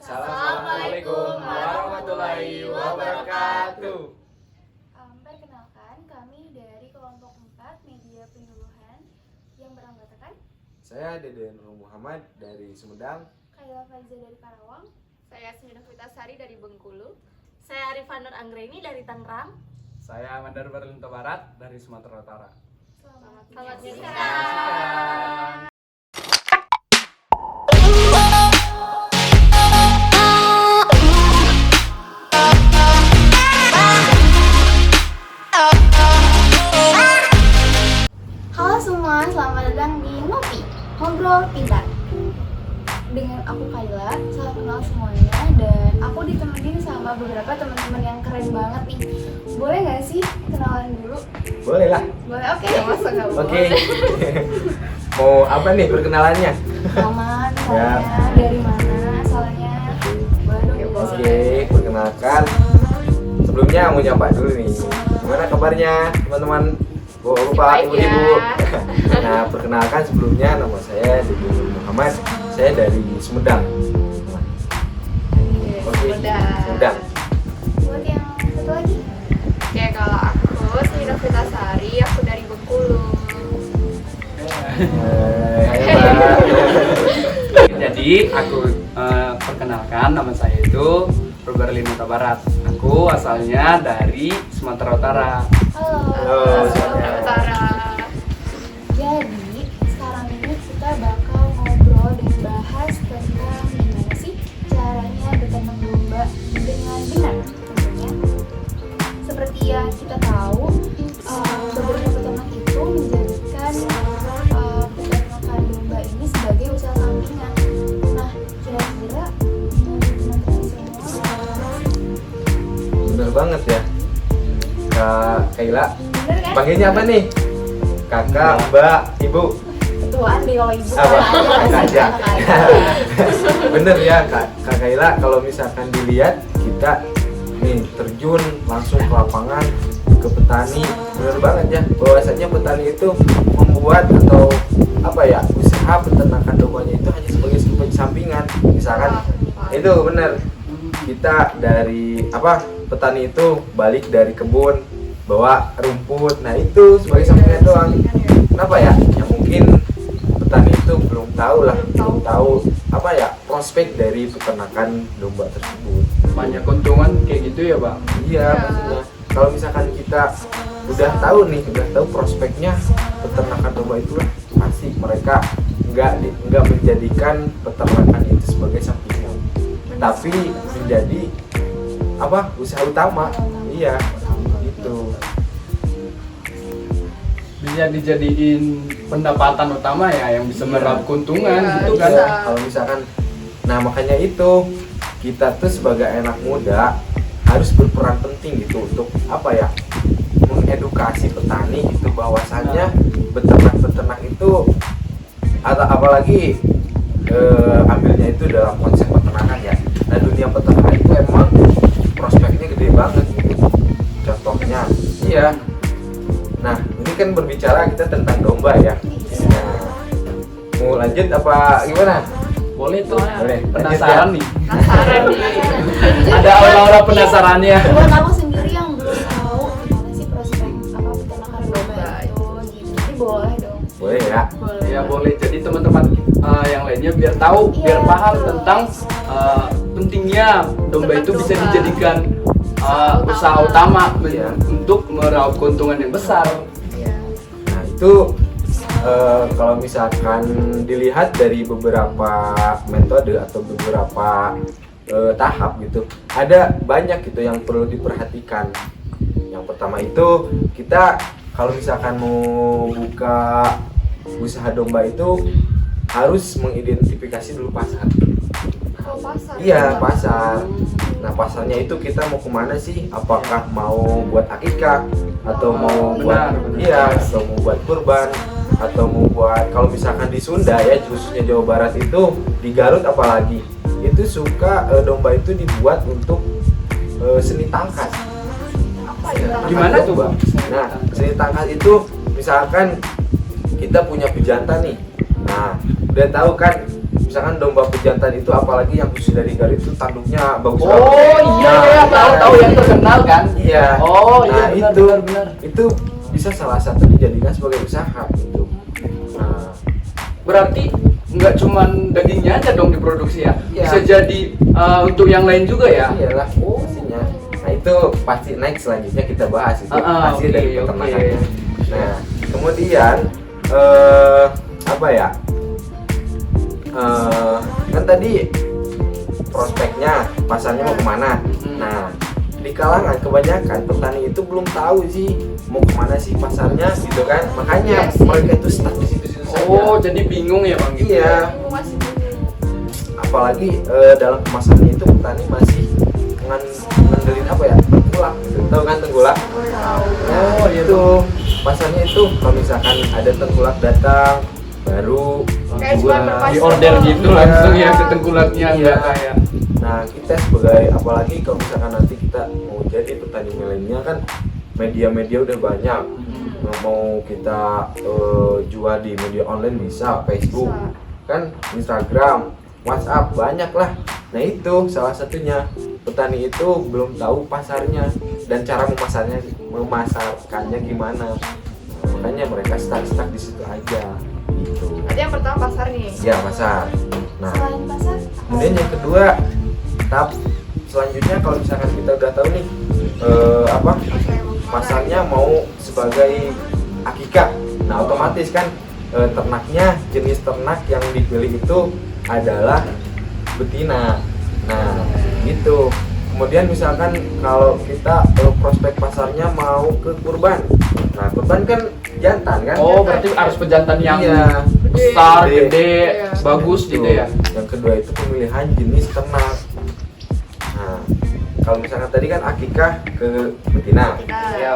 Assalamualaikum warahmatullahi wabarakatuh. Perkenalkan, kami dari kelompok 4 Media Penyuluhan yang beranggotakan Saya Deden Nur Muhammad dari Sumedang. Kayla Faiza dari Karawang. Saya Smina Fitasari dari Bengkulu. Saya Arifan Nur Anggreni dari Tangerang. Saya Mandar Berlinta Barat dari Sumatera Utara. Selamat menyaksikan. Halo semua, selamat datang di Ngopi, Ngobrol Pintar. Dengan aku Kayla, salam kenal semuanya. Dan aku ditemenin sama beberapa teman-teman yang keren banget nih. Boleh gak sih kenalan dulu? Boleh lah. Boleh, oke. Masa nggak boleh? Oke. Mau apa nih perkenalannya? Nama, misalnya, dari mana asalnya. Boleh dong dijelasin. Oke, perkenalkan. Sebelumnya mau nyapa dulu nih. Gimana kabarnya teman-teman? Bapak, Baik Ibu. ya. Nah, perkenalkan sebelumnya nama saya Deden Nur Muhammad. Saya dari Sumedang. Oke, Sumedang. Buat yang satu lagi. Oke, kalau aku Smina Fitasari, aku dari Bengkulu. Jadi aku perkenalkan, nama saya itu Berlinta Barat. Aku asalnya dari Sumatera Utara. Halo. Sumatera Utara. Jadi sekarang ini kita bakal ngobrol dan bahas tentang gimana sih caranya bertanam domba dengan benar tentunya. Seperti yang kita tahu, beberapa peternak itu menjadikan peternakan domba ini sebagai usaha sampingan. Nah, kira-kira teman-teman semua Bener banget ya. Kak Kayla, bener kan? panggilnya apa nih? Kakak, Mbak, Ibu. Ketuaan deh kalau ibu Apa? kan Aja. Bener ya Kak Kayla, kalau misalkan dilihat kita nih terjun langsung ke lapangan, ke petani. Bener banget ya, bahwasanya petani itu membuat atau apa ya, usaha peternakan dombanya itu hanya sebagai sampingan. Misalkan itu bener, kita dari petani itu balik dari kebun bawa rumput, nah itu sebagai sampingan doang. Kenapa ya? Ya mungkin petani itu belum tahu prospek dari peternakan domba tersebut. Banyak keuntungan kayak gitu ya, Bang. Iya, maksudnya kalau misalkan kita udah tahu prospeknya peternakan domba itu lah, pasti mereka nggak menjadikan peternakan itu sebagai sampingan, tapi menjadi usaha utama. Iya, gitu. Bisa dijadiin pendapatan utama ya, yang bisa meraup keuntungan Iya, gitu kan. bisa. Kalau misalkan, nah makanya itu kita tuh sebagai anak muda harus berperan penting gitu untuk mengedukasi petani gitu, bahwasannya beternak itu atau apalagi ambilnya itu dalam konsep peternakan ya. Nah, dunia peternakan itu emang prospeknya gede banget gitu. Contohnya, iya. Nah, ini kan berbicara kita tentang domba ya. Nah, mau lanjut apa gimana? Boleh tuh. Boleh. Penasaran nih. Penasaran nih. Ada aura-aura penasarannya. Buat aku sendiri yang belum tahu gimana sih prospek peternakan domba itu gitu. Jadi boleh dong. Boleh ya. Ya boleh, jadi teman-teman yang lainnya biar tahu, biar paham tentang pentingnya domba itu bisa dijadikan usaha utama Iya. untuk meraup keuntungan yang besar. Nah, itu kalau misalkan dilihat dari beberapa metode atau beberapa tahap gitu, ada banyak gitu yang perlu diperhatikan. Yang pertama itu, kita kalau misalkan mau buka usaha domba itu harus mengidentifikasi dulu pasar. Oh, pasar. Iya, pasar. Nah, pasarnya itu kita mau kemana sih? Apakah mau buat akikah atau mau buat atau mau buat kurban, atau mau buat, kalau misalkan di Sunda ya, khususnya Jawa Barat itu, di Garut apalagi, itu suka domba itu dibuat untuk seni tangkas. Gimana tuh, Bang? Nah, seni tangkas itu misalkan kita punya pejantan nih. Nah, udah tahu kan misalkan domba pejantan itu apalagi yang khusus dari Garut itu tanduknya bagus Oh iya ya, tahu yang terkenal kan? Iya. Oh Nah, iya itu benar. itu bisa salah satu dijadikan sebagai usaha gitu. Nah, Berarti nggak cuman dagingnya aja dong diproduksi ya? Iya. Bisa jadi untuk yang lain juga ya? iyalah pastinya. Nah, itu pasti naik selanjutnya kita bahas itu hasil oke, dari oke. peternakannya. Nah, kemudian apa ya? Kan tadi prospeknya, pasarnya mau kemana? Nah, di kalangan kebanyakan petani itu belum tahu sih mau kemana sih pasarnya gitu kan, makanya Iya sih. mereka itu stuck di situ-situ saja. Oh jadi bingung ya bang gitu? Iya, Aku masih bingung. apalagi dalam kemasannya itu petani masih ngandelin apa ya, tengkulak gitu. Tahu kan tengkulak? Nah, Oh, iya itu pasarnya itu kalau misalkan ada tengkulak datang baru Kayak jual. cuma berpas- Di order gitu Iya. langsung ya ke tengkulaknya Iya. nggak kayak. Nah, kita sebagai apalagi kalau misalkan nanti kita mau jadi petani milenial kan media-media udah banyak. Mau kita jual di media online bisa, Facebook, kan Instagram, WhatsApp, banyak lah. Nah, itu salah satunya. Petani itu belum tahu pasarnya dan cara memasarkannya gimana. Makanya mereka stuck di situ aja gitu. Berarti yang pertama pasar nih. Ya, pasar. Nah, Selain pasar, kemudian yang kedua, tahap selanjutnya kalau misalkan kita udah tahu nih pasarnya mau sebagai akikah. Nah, otomatis kan ternaknya, jenis ternak yang dipilih itu adalah betina. Nah, gitu. Kemudian misalkan kalau kita prospek pasarnya mau ke kurban. Nah, kurban kan jantan kan? Oh berarti harus pejantan yang Iya. besar, Gede. gede, Iya. bagus Itu. gitu ya? Yang kedua itu pemilihan jenis ternak. Nah, kalau misalkan tadi kan akikah ke betina, Iya.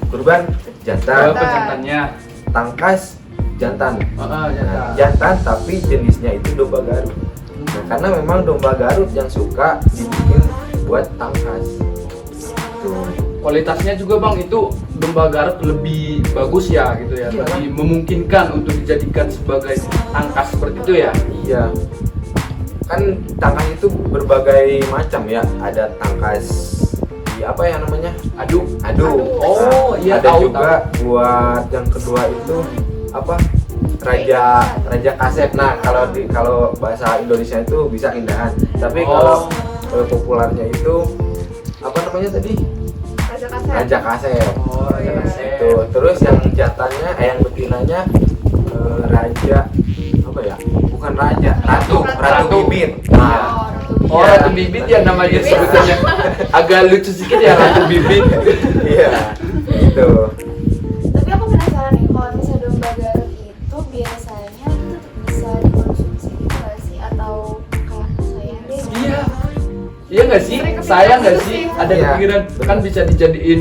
kurban jantan, Pejantannya. tangkas jantan. Jantan. Nah, jantan tapi jenisnya itu domba Garut. Nah, karena memang domba Garut yang suka dibikin buat tangkas. Tuh. Kualitasnya juga bang itu domba Garut lebih bagus ya gitu ya, Iya. lebih memungkinkan untuk dijadikan sebagai tangkas seperti itu ya. Iya. Kan tangkas itu berbagai macam ya. Ada tangkas di apa ya namanya? Aduh. Aduh. Oh, iya, Ada tahu, juga buat yang kedua itu apa? Raja Kasep. Nah, kalau bahasa Indonesia itu bisa indahan. Tapi kalau populernya itu apa namanya tadi? Raja kasar. Raja Kasep. Oh, Raja Kasep. Itu. Terus yang jantannya, yang betinanya raja apa ya? Bukan raja, ratu bibit. Nah, Oh Iya. Ratu Bibit ya namanya sebutannya. Agak lucu sedikit ya Ratu Bibit. iya. Itu. tapi aku penasaran nih, kalau misalnya domba Garut itu biasanya itu tetap bisa dikonsumsi gitu nggak sih? Atau kayak sayang deh? Iya. Iya nggak sih? Sayang nggak sih? Ada Iya. kepikiran kan bisa dijadiin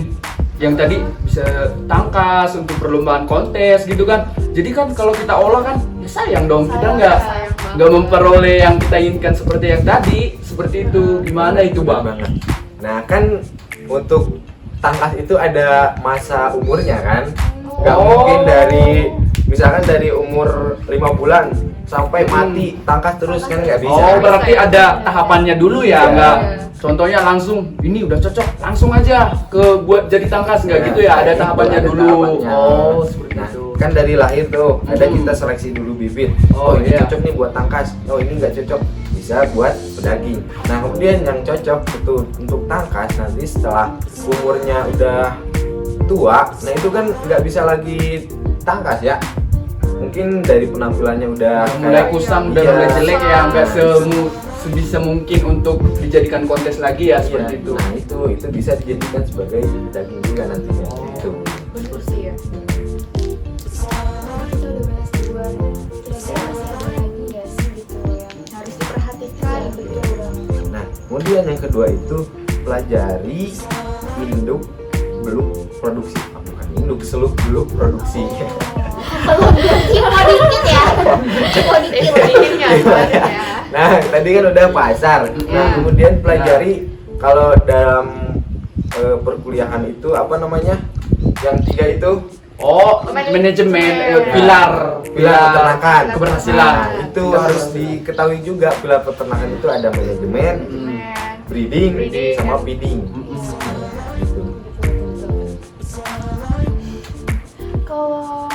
yang tadi bisa tangkas untuk perlombaan kontes gitu kan. Jadi kan kalau kita olah kan ya sayang dong, kita Sayang, nggak sayang banget. memperoleh yang kita inginkan seperti yang tadi. Seperti itu. Gimana itu bang? Banget. Nah, kan untuk tangkas itu ada masa umurnya kan? Nggak Oh. mungkin dari misalkan dari umur 5 bulan sampai mati tangkas terus kan nggak bisa. Oh berarti ada tahapannya dulu ya, Iya. nggak? Contohnya langsung ini udah cocok, langsung aja ke buat jadi tangkas nggak Nah, gitu ya? Ada itu tahapannya ada dulu. tahapannya. Oh seperti Nah, itu. kan dari lahir tuh ada Hmm. kita seleksi dulu bibit. Oh, Oh, ini iya. cocok nih buat tangkas. Oh, ini nggak cocok, bisa buat pedaging. Nah, kemudian yang cocok itu untuk tangkas nanti setelah umurnya udah tua, nah itu kan nggak bisa lagi tangkas ya. Mungkin dari penampilannya udah Mulai kayak- kusam, udah Iya. mulai jelek ya, nggak sebisa mungkin untuk dijadikan kontes lagi ya Iya. seperti itu. Nah, itu bisa dijadikan sebagai daging juga nantinya. Itu. Berfungsi ya. Kalau kita udah bahas dua nih, kira-kira masih ada lagi nggak sih gitu yang Harus diperhatikan. betul banget? Nah, kemudian yang kedua itu pelajari induk belum produksi. Ah, bukan induk, seluk beluk produksi. Kalau cimo dikit ya, cimo dikit. Dikitnya sebenarnya. Nah, tadi kan udah pasar. Nah, Iya. kemudian pelajari kalau dalam perkuliahan itu apa namanya? Yang tiga itu Oh, manajemen pilar peternakan keberhasilan. Nah, itu harus diketahui juga. Pilar peternakan itu ada manajemen, breeding, Breeding. sama feeding. Gitu. Kalau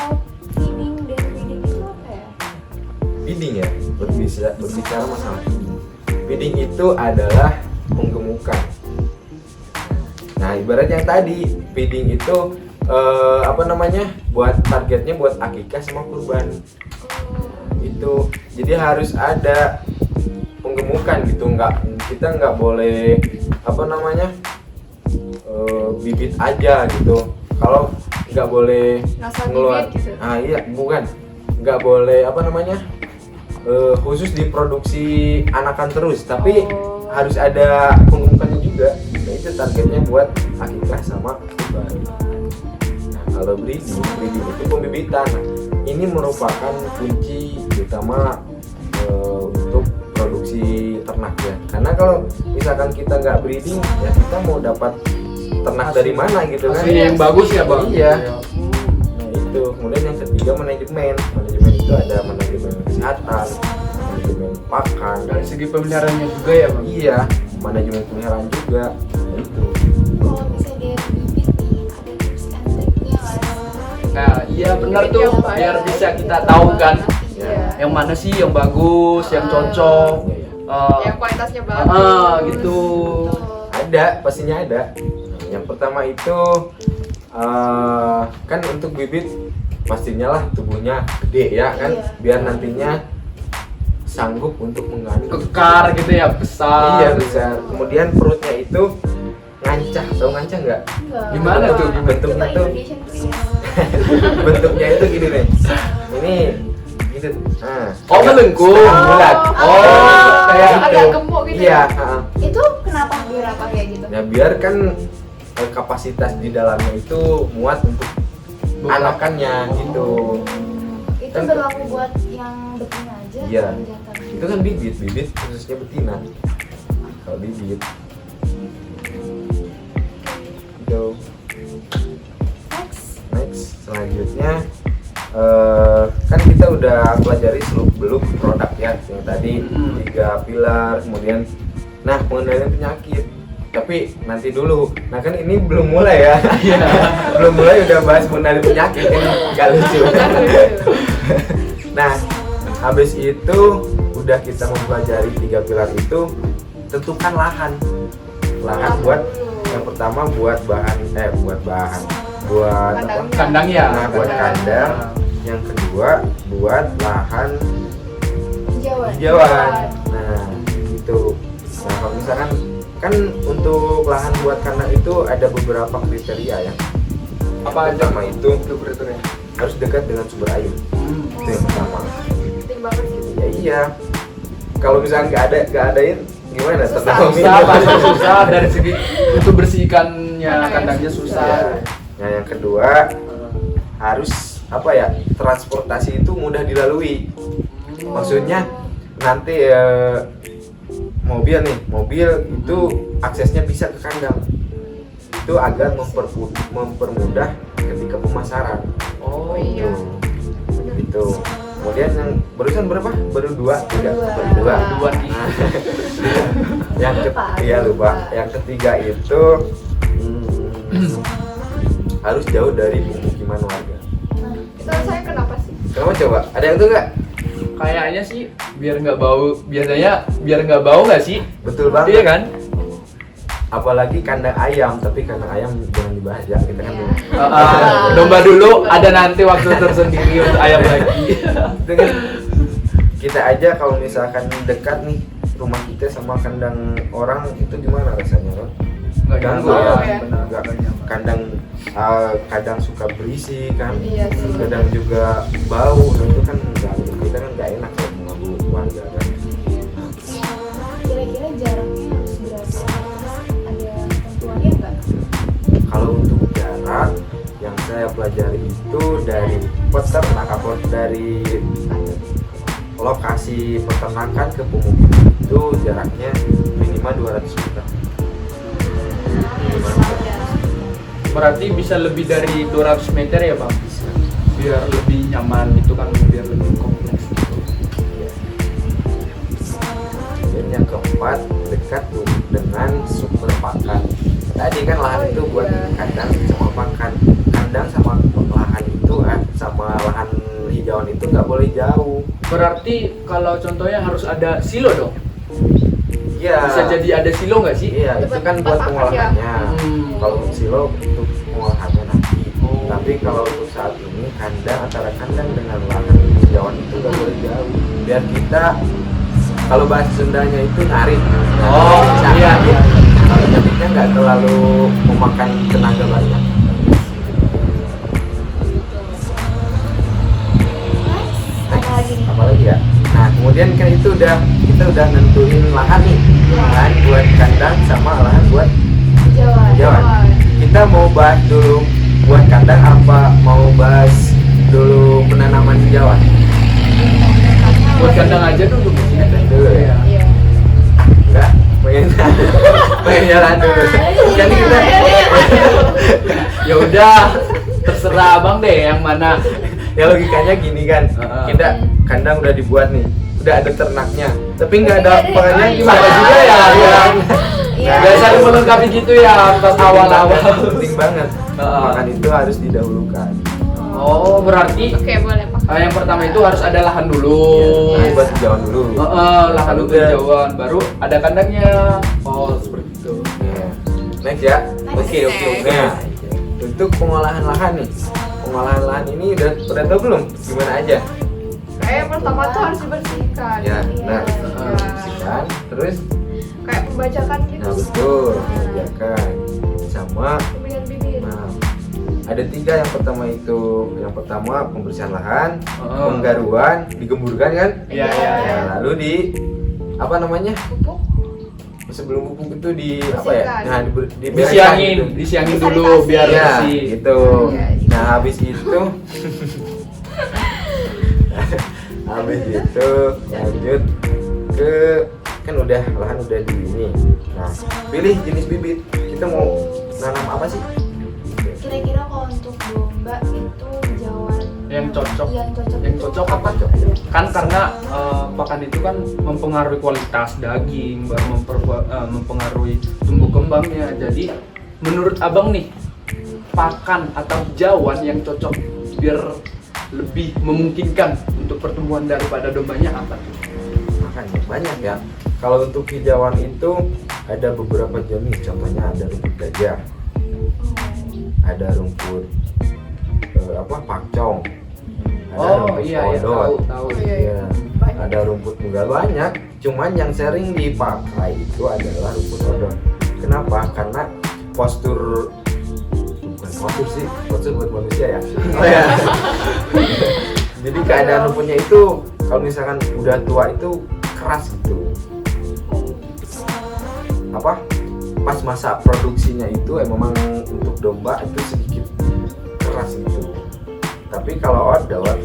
feeding dan breeding itu apa ya? Feeding ya, berbicara masalah feeding. Feeding itu adalah penggemukan. Nah, ibaratnya tadi feeding itu buat targetnya buat akikah sama kurban. Itu jadi harus ada penggemukan gitu, kita nggak boleh bibit aja gitu. Kalau nggak boleh Ngasal ngeluar, bibit gitu. iya bukan, nggak boleh khusus diproduksi anakan terus, tapi harus ada penggemukannya juga. Nah, itu targetnya buat akikah sama kurban. Nah, kalau breeding itu pembibitan. Nah, ini merupakan kunci utama untuk produksi ternak ya. Karena kalau misalkan kita nggak breeding, ya kita mau dapat ternak dari mana gitu kan? Hasil yang bagus ya bang. Iya. Nah itu. Kemudian yang ketiga manajemen. Manajemen itu ada manajemen kesehatan, manajemen pakan. Dari segi pemeliharaannya juga ya bang. Iya, manajemen pemeliharaan juga. Nah, itu. Kalau bisa dari bibit nih, ada tips and triknya nggak sih? Nah iya benar Bibit tuh, yang baik. biar bisa kita tahu kan Iya. yang mana sih yang bagus, yang cocok. Yang kualitasnya bagus. Gitu. Ada, pastinya ada. Yang pertama itu kan untuk bibit pastinya lah tubuhnya gede ya kan, Iya. biar nantinya sanggup untuk mengandung. Kekar gitu ya, besar. Iya besar. Kemudian perutnya itu ngancah, tahu ngancah nggak? Enggak. Gimana tuh? Bentuknya Coba tuh, Indonesian please. bentuknya itu gini nih. Ini gitu. Nah, Oh, melengkung. setengah bulat. Kayak agak gitu. gemuk gitu. Iya. Itu kenapa biar apa kayak gitu? Ya biar kan kapasitas di dalamnya itu muat untuk anakannya gitu. Itu berlaku buat yang betina aja. Iya. yang jantan. Itu kan bibit khususnya betina. Kalau bibit itu. Next selanjutnya kan kita udah pelajari seluk-beluk produk ya, yang tadi 3 pilar, kemudian pengendalian penyakit. Tapi nanti dulu, nah kan ini belum mulai ya. Belum mulai udah bahas mengenali penyakit, kan nggak lucu. Nah, habis itu udah kita mempelajari 3 pilar itu, tentukan lahan buat yang pertama buat Kandang. Kandang ya. Nah, buat kandang. Yang kedua buat lahan hijauan. Nah, itu. Nah, kalau misalkan kan untuk lahan buat kandang itu ada beberapa kriteria ya. Apa aja? Pertama itu kriteria? harus dekat dengan sumber air. Itu yang pertama. Penting banget gitu. Ya iya. Kalau misalkan nggak adain gimana? Susah. Susah dari segi untuk bersihkannya kandangnya susah. Ya. Nah, yang kedua harus transportasi itu mudah dilalui. Maksudnya nanti mobil itu aksesnya bisa ke kandang. Itu agar mempermudah ketika pemasaran. Oh iya. Itu. Kemudian yang barusan berapa? Baru 2, 3. Dua. Dua nih. Yang lupa. Yang ketiga itu harus jauh dari pemukiman warga. Itu saya kenapa sih? Kamu coba, ada yang tuh nggak? Kayaknya sih biar nggak bau, biar nggak bau nggak sih? Betul banget. Iya kan? Apalagi kandang ayam, tapi kandang ayam jangan dibahas ya, kita kan dulu. Domba dulu, ada nanti waktu tersendiri untuk ayam lagi. Itu kan kita aja kalau misalkan dekat nih rumah kita sama kandang orang itu gimana rasanya kan? Nggak Ganggu nyaman, ya, benar. nggak kadang suka berisik kan, Iya sih. kadang juga bau, nah itu kan mengganggu kita kan nggak enak kalau mengganggu warga kan. Kira-kira jaraknya harus berapa? Ada tentuannya nggak? Kalau untuk jarak yang saya pelajari itu dari peternak atau dari lokasi peternakan ke pemukiman itu jaraknya minimal 200 meter. Berarti bisa lebih dari 200 meter ya bang? Biar lebih nyaman itu kan, biar lebih kompleks gitu. Dan yang keempat, dekat dengan sumber pakan. Tadi kan lahan itu buat kandang sama pakan. Kandang sama lahan itu sama lahan hijauan itu nggak boleh jauh. Berarti kalau contohnya harus ada silo dong? Iya. Bisa jadi ada silo nggak sih? Iya, itu kan buat pengolahannya. Kalau untuk silo untuk pengolahannya nanti. Tapi kalau untuk saat ini antara kandang dengan lahan hijauan itu nggak boleh jauh. Biar kita kalau bahasa Sundanya itu narik. Oh, iya, iya. Kalau nyabiknya nggak terlalu memakan tenaga banyak. Ada lagi nih. Apalagi ya? Nah, kemudian kan itu kita udah nentuin lahan nih. Lahan buat kandang sama lahan buat hijauan. Kita mau bahas dulu buat kandang apa mau bahas dulu penanaman hijauan? Buat kandang aja dulu. Kandang dulu ya. Iya. Enggak, pengen jalan dulu. Jadi kita Ya udah, terserah abang deh yang mana. ya logikanya gini kan, kita kandang udah dibuat nih, udah ada ternaknya, tapi nggak ada pakannya gimana juga ya? Iya. Biasanya melengkapi gitu ya pas awal-awal. Penting banget, makan itu harus didahulukan. Oh, berarti Oke, boleh Pak. yang pertama itu harus ada lahan dulu. Nah, buat hijauan dulu. Lahan dulu hijauan, baru ada kandangnya. Oh, seperti itu. Ya. Next ya. Next. Oke. Nah, untuk pengolahan lahan nih, pengolahan lahan ini udah tahu belum? Gimana aja? Kayak pertama tuh harus dibersihkan. Ya, nah, Iya. bersihkan, terus, Kayak pembajakan gitu. nah betul, kerjakan, sama. Pemilihan bibit. Nah, ada 3 yang pertama itu. Yang pertama pembersihan lahan, penggaruan, digemburkan kan? Iya, iya. Ya, lalu di apa namanya? Pupuk. Sebelum pupuk itu di apa ya? Bersihkan. Nah, Disiangin, gitu. disiangin Sanitasi. dulu biar Ya, bersih. gitu. Iya, Nah, habis itu habis itu lanjut ke kan udah lahan udah di ini. Nah, pilih jenis bibit. Kita mau nanam apa sih? Kira-kira kalau untuk domba itu hijauan Yang cocok. yang Yang cocok apa? Kan karena pakan itu kan mempengaruhi kualitas daging, baru mempengaruhi tumbuh kembangnya. Jadi menurut abang nih, pakan atau hijauan yang cocok biar lebih memungkinkan untuk pertumbuhan daripada dombanya apa tuh? Makanya banyak ya. Kalau untuk hijauan itu ada beberapa jenis. Contohnya ada rumput gajah, ada rumput pakcong, ada rumput iya kodok. tahu. Iya, ada rumput tunggal banyak. Cuman yang sering dipakai itu adalah rumput kodok. Kenapa? Karena bukan postur sih, postur buat manusia ya. Oh ya. Jadi keadaan rumputnya itu kalau misalkan udah tua itu keras gitu. Pas masa produksinya itu memang untuk domba itu sedikit keras gitu. Tapi kalau odot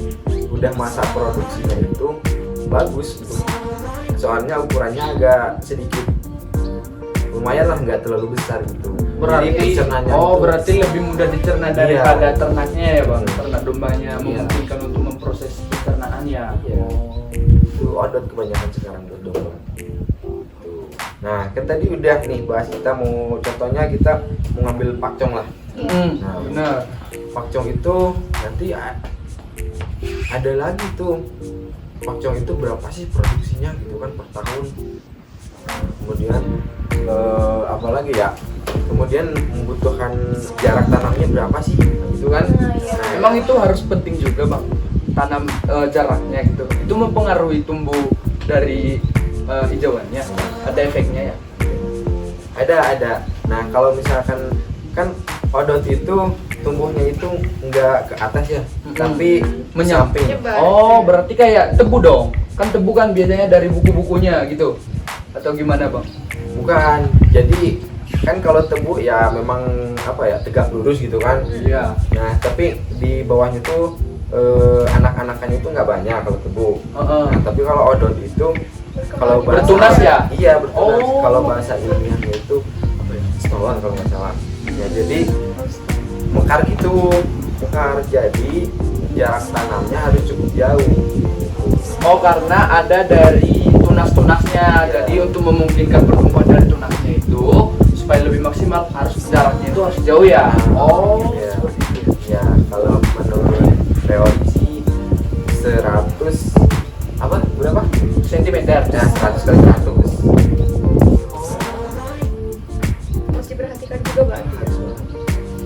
udah masa produksinya itu bagus gitu. Soalnya ukurannya agak sedikit lumayan lah, nggak terlalu besar gitu. Berarti Jadi pencernanya berarti lebih mudah dicerna daripada ternaknya ya bang. Hmm. Ternak dombanya Iya. memungkinkan untuk memproses pencernaannya. Iya. Itu odot kebanyakan sekarang untuk domba. Nah, kan tadi udah nih bahas, kita mau contohnya kita mau ngambil pakcong lah. Nah, Benar. Pakcong itu nanti ada lagi tuh. Pakcong itu berapa sih produksinya gitu kan per tahun? Kemudian apa lagi ya? Kemudian membutuhkan jarak tanamnya berapa sih? Nah, gitu kan? Nah, Emang itu harus penting juga bang, tanam jaraknya gitu. Itu mempengaruhi tumbuh dari hijauannya. Ada efeknya ya? ada. Nah, kalau misalkan kan odot itu tumbuhnya itu enggak ke atas ya, tapi Menyamping. Nyebar. Oh, berarti kayak tebu dong. Kan tebu kan biasanya dari buku-bukunya gitu. Atau gimana bang? Bukan. Jadi kan kalau tebu ya memang tegak lurus gitu kan. Iya. Nah, tapi di bawahnya tuh anak-anakannya itu nggak banyak kalau tebu. Nah, tapi kalau odot itu kalau Bertunas ya? Iya, bertunas. Oh. Kalau bahasa ilmiahnya itu stolan kalau nggak salah. Ya, jadi mekar gitu, mekar. Jadi jarak tanamnya harus cukup jauh. Oh, karena ada dari tunas-tunasnya. Jadi untuk memungkinkan pertumbuhan dari tunasnya itu supaya lebih maksimal harus jaraknya itu harus jauh ya. Oh, Ya, seperti itu. ya kalau menurut teori sih 100 apa berapa? Sentimeter. Ya 100 kali 100. Harus diperhatikan juga berarti.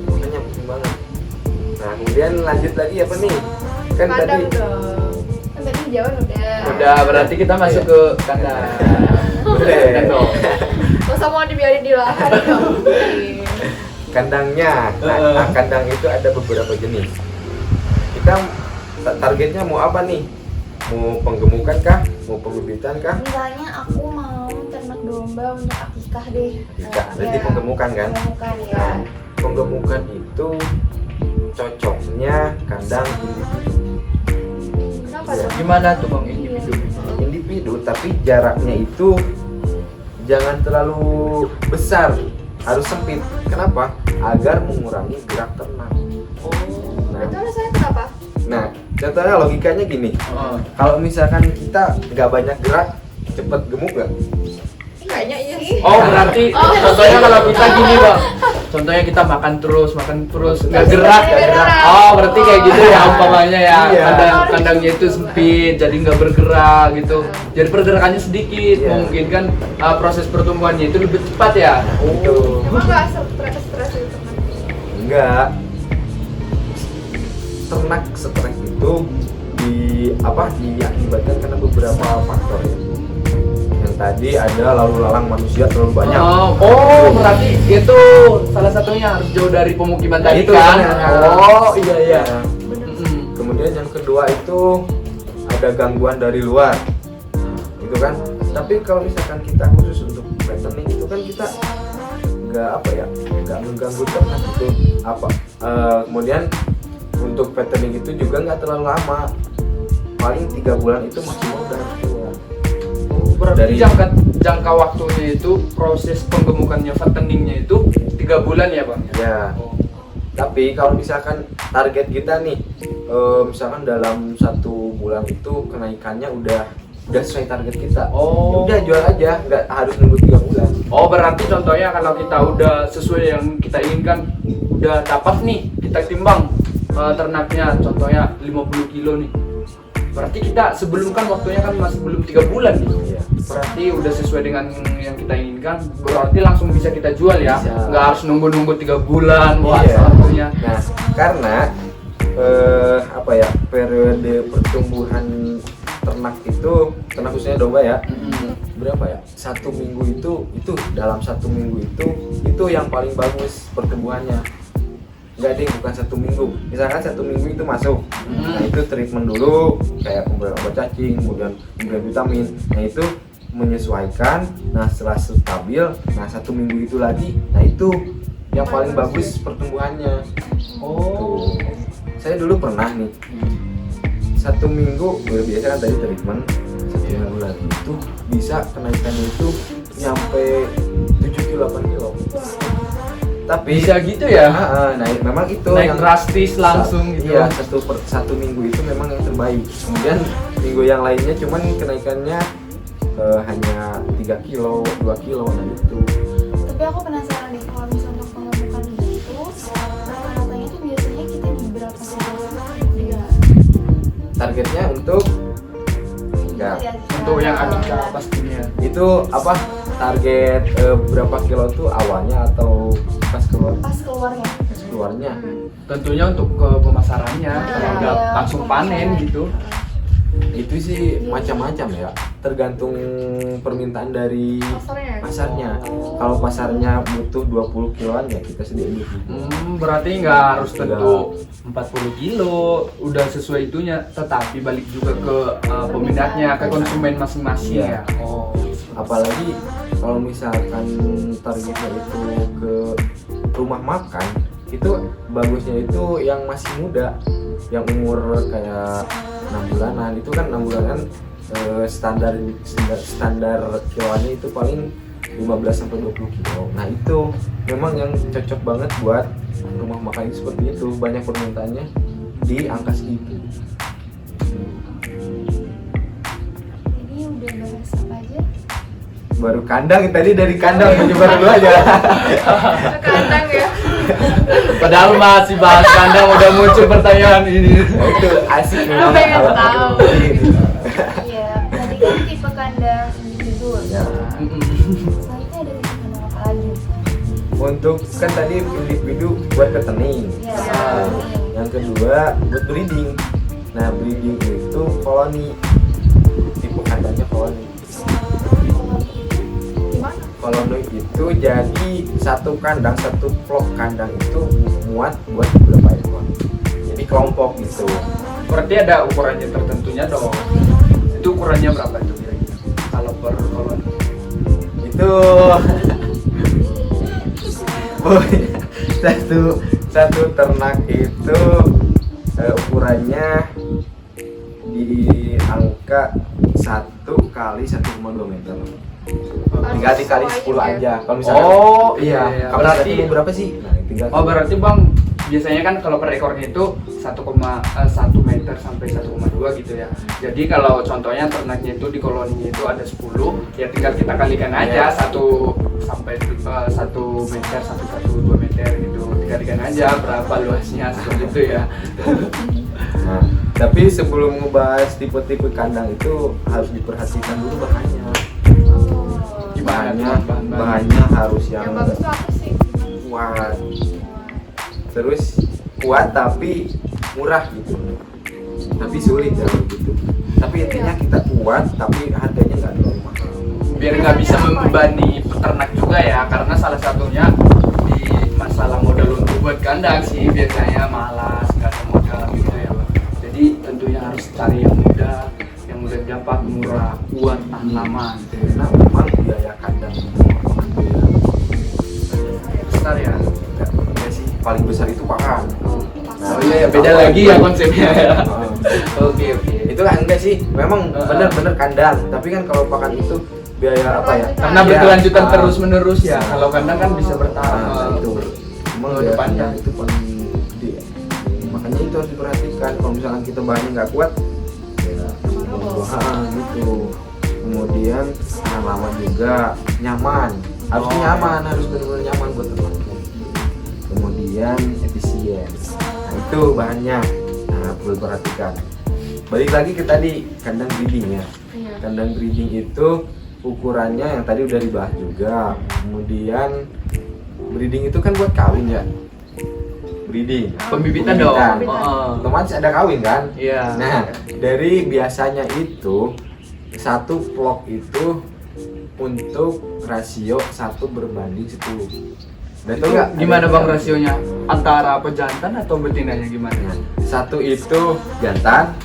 Makanya penting banget. Nah kemudian lanjut lagi apa nih? Kan tadi Kandang dong. Kan tadi jawaban udah. Udah, berarti kita masuk ke kandang. Boleh. Dong. Masa mau dibiarin di lahan dong. Kandangnya. Nah, kandang itu ada beberapa jenis. Kita targetnya mau apa nih? Mau penggemukan kah? Mau penggebitan kah? Misalnya aku mau ternak domba untuk akikah deh. Akikah, Nah, berarti ya. penggemukan kan? Penggemukan ya. Nah, penggemukan itu cocoknya kandang individu. Kenapa Iya. tuh? Gimana tuh Bang individu? Individu, tapi jaraknya itu jangan terlalu besar, harus sempit. Kenapa? Agar mengurangi gerak ternak. Itu alasannya kenapa? Nah, contohnya logikanya gini. Oh. Kalau misalkan kita nggak banyak gerak, cepet gemuk nggak? Kayaknya iya sih. Oh, berarti contohnya kalau kita gini Bang. Contohnya kita makan terus nggak gerak. Oh, berarti kayak gitu ya umpamanya ya. Iya. Kandangnya itu sempit, jadi nggak bergerak gitu. Jadi pergerakannya sedikit, Iya. memungkinkan proses pertumbuhannya itu lebih cepat ya. Gitu. Emang nggak stres itu kan? Enggak. Ternak stres itu diakibatkan karena beberapa faktor ya. Yang tadi ada lalu lalang manusia terlalu banyak. Oh, berarti itu salah satunya harus jauh dari pemukiman tadi Itu kan? benar. Oh, iya. Nah, Mm-mm. kemudian yang kedua itu ada gangguan dari luar, gitu kan. Tapi kalau misalkan kita khusus untuk fattening itu kan kita nggak mengganggu ternak itu kemudian untuk fattening itu juga nggak terlalu lama, paling 3 bulan itu maksimal udah harus keluar. Berarti Dari- jangka waktunya itu proses penggemukannya fatteningnya itu 3 bulan ya Bang? Ya. Tapi kalau misalkan target kita nih, misalkan dalam 1 bulan itu kenaikannya udah sesuai target kita. Oh. Ya udah jual aja, nggak harus nunggu 3 bulan. Oh, berarti contohnya kalau kita udah sesuai yang kita inginkan, udah dapat nih, kita timbang ternaknya contohnya 50 kilo nih. Berarti kita sebelum kan waktunya kan masih belum 3 bulan nih. Iya. Berarti udah sesuai dengan yang kita inginkan, berarti langsung bisa kita jual ya. Bisa. Nggak harus nunggu 3 bulan. Wah, Iya. waktunya. Nah, karena periode pertumbuhan ternak itu, ternak khususnya domba ya, berapa ya? 1 minggu itu dalam 1 minggu itu yang paling bagus pertumbuhannya. Enggak deh, bukan 1 minggu. Misalkan 1 minggu itu masuk, nah itu treatment dulu, kayak pemberian obat cacing, kemudian pemberian vitamin. Nah itu menyesuaikan. Nah setelah stabil, nah 1 minggu itu lagi, nah itu yang paling bagus pertumbuhannya. Oh. Saya dulu pernah nih 1 minggu, biasa kan tadi treatment 1 minggu lagi itu bisa kenaikannya itu nyampe 7 kilo 8 kilo. Tapi Bisa gitu ya? nah memang itu Naik yang drastis langsung gitu. Iya, 1 minggu itu memang yang terbaik. Kemudian minggu yang lainnya cuman kenaikannya hanya 3 kilo, 2 kilo nah itu. Tapi aku penasaran nih kalau misalnya untuk pengemukan gitu, rata-ratanya tuh biasanya kita di berapa sih? Iya. Targetnya untuk enggak. Untuk yang ada pastinya. Itu apa? Target berapa kilo tuh awalnya atau pas Pas keluarnya. Tentunya untuk ke pemasarannya, kalau udah iya. langsung panen gitu. Itu sih macam-macam ya, tergantung permintaan dari pasarnya. Kalau pasarnya butuh 20 kiloan ya kita sediain 20. Berarti nggak harus tentu 40 kilo, udah sesuai itunya, tetapi balik juga ke peminatnya, ke konsumen masing-masing Iya. ya. Oh. Apalagi kalau misalkan targetnya itu ke rumah makan, itu bagusnya itu yang masih muda, yang umur kayak 6 bulanan. Itu kan 6 bulanan standar kiloannya itu paling 15 sampai 20 kilo. Nah itu memang yang cocok banget buat rumah makan seperti itu, banyak permintaannya di angka segitu. Jadi udah bahas apa aja? Baru kandang, tadi dari kandang menyebar dulu aja. Ke kandang ya. Padahal masih bahas kandang udah muncul pertanyaan ini. Nah, itu asik memang pengen kalau tahu. begini. Iya, tadi kan tipe kandang individu. Ya. Selanjutnya ada tipe kandang apa lagi? Untuk kan tadi individu buat petening. Iya. Nah, yang kedua buat breeding. Nah breeding itu koloni, tipe kandangnya koloni. Gimana? Koloni itu jadi satu kandang, satu vlog kandang itu muat buat beberapa ekor. Jadi kelompok gitu. Berarti ada ukurannya tertentunya dong. Itu ukurannya berapa itu kira-kira? Kalau per koloni? Itu oh, satu ternak itu ukurannya di angka 1 kali 1,2 meter. Tinggal dikali 10 aja. Kalau misalnya iya. Berarti Berarti berapa sih? Nah, tinggal berarti Bang biasanya kan kalau per ekornya itu 1,1 meter sampai 1,2 gitu ya. Jadi kalau contohnya ternaknya itu di koloninya itu ada 10, ya tinggal kita kalikan aja 1 sampai 1 meter sampai 1,2 meter gitu. Dikalikan aja berapa luasnya seperti itu ya. Nah, tapi sebelum ngebahas tipe-tipe kandang itu harus diperhatikan dulu bahannya. Gimana Bahannya, tuh bahan-bahan? bahannya harus yang Yang bagus tuh apa sih? kuat. Terus kuat tapi murah gitu. Tapi sulit ya gitu. Tapi intinya kita kuat tapi harganya nggak terlalu mahal. Biar nggak bisa membebani peternak juga ya, karena salah satunya di masalah modal untuk buat kandang sih biasanya malas, nggak ada modal gitu ya Bang. Jadi tentunya harus cari yang mudah dapat, murah, kuat, tahan lama gitu ya. Karena memang biaya kandang Besar ya. ya sih paling besar itu pakan. Oh iya ya, beda lagi ya konsepnya ya. Oke. Itu kan enggak sih, memang benar-benar kandang. Tapi kan kalau pakan itu biaya apa ya? Karena Iya. berkelanjutan terus menerus ya. Kalau kandang kan bisa bertahan. Nah, itu memang Kalau biaya depannya. kandang itu paling gede. Makanya itu harus diperhatikan. Kalau misalkan kita bahannya nggak kuat, ya gitu. Kemudian tahan lama juga, nyaman. Harus Oh, nyaman, harus benar-benar nyaman buat ternak. Kemudian efisien. Nah itu bahannya. Nah perlu diperhatikan. Balik lagi ke tadi kandang breeding ya. Iya. Kandang breeding itu ukurannya yang tadi udah dibahas juga. Kemudian breeding itu kan buat kawin ya. Breeding. Pembibitan dong. Pembibitan. Otomatis ada kawin kan? Iya. Nah, dari biasanya itu satu vlog itu untuk rasio 1/10. Dan Itu gimana Bang rasionya? Antara pejantan atau betinanya gimana? Satu itu jantan,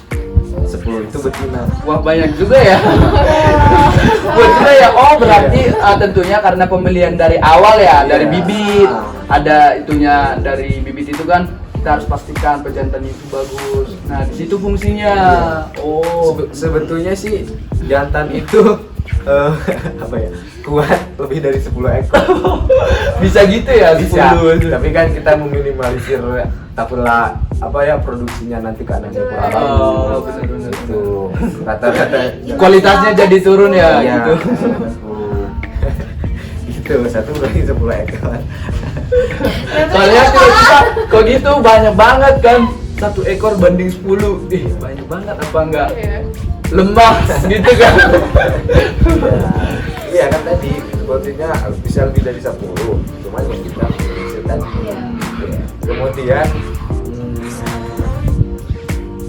10 itu betina. Wah banyak juga ya. Buat juga ya. Oh berarti tentunya karena pemilihan dari awal ya, dari Iya. bibit. Ada itunya dari bibit itu kan kita harus pastikan pejantannya itu bagus. Nah di situ fungsinya. Oh. Sebetulnya sih jantan itu apa ya? Kuat lebih dari 10 ekor. Bisa gitu ya? Bisa. 10. Tapi kan kita meminimalisir takutlah apa ya produksinya nanti karena kurang Oh, bagus. benar-benar. Itu rata-rata Kualitasnya jadi turun ya Iya, gitu. gitu 1/10 ekor. Soalnya kita kok gitu banyak banget kan. 1 ekor banding 10. Banyak banget apa enggak? Iya. Lemah gitu kan. Iya kan tadi sebetulnya bisa lebih dari 10, cuma yang kita kan. Kemudian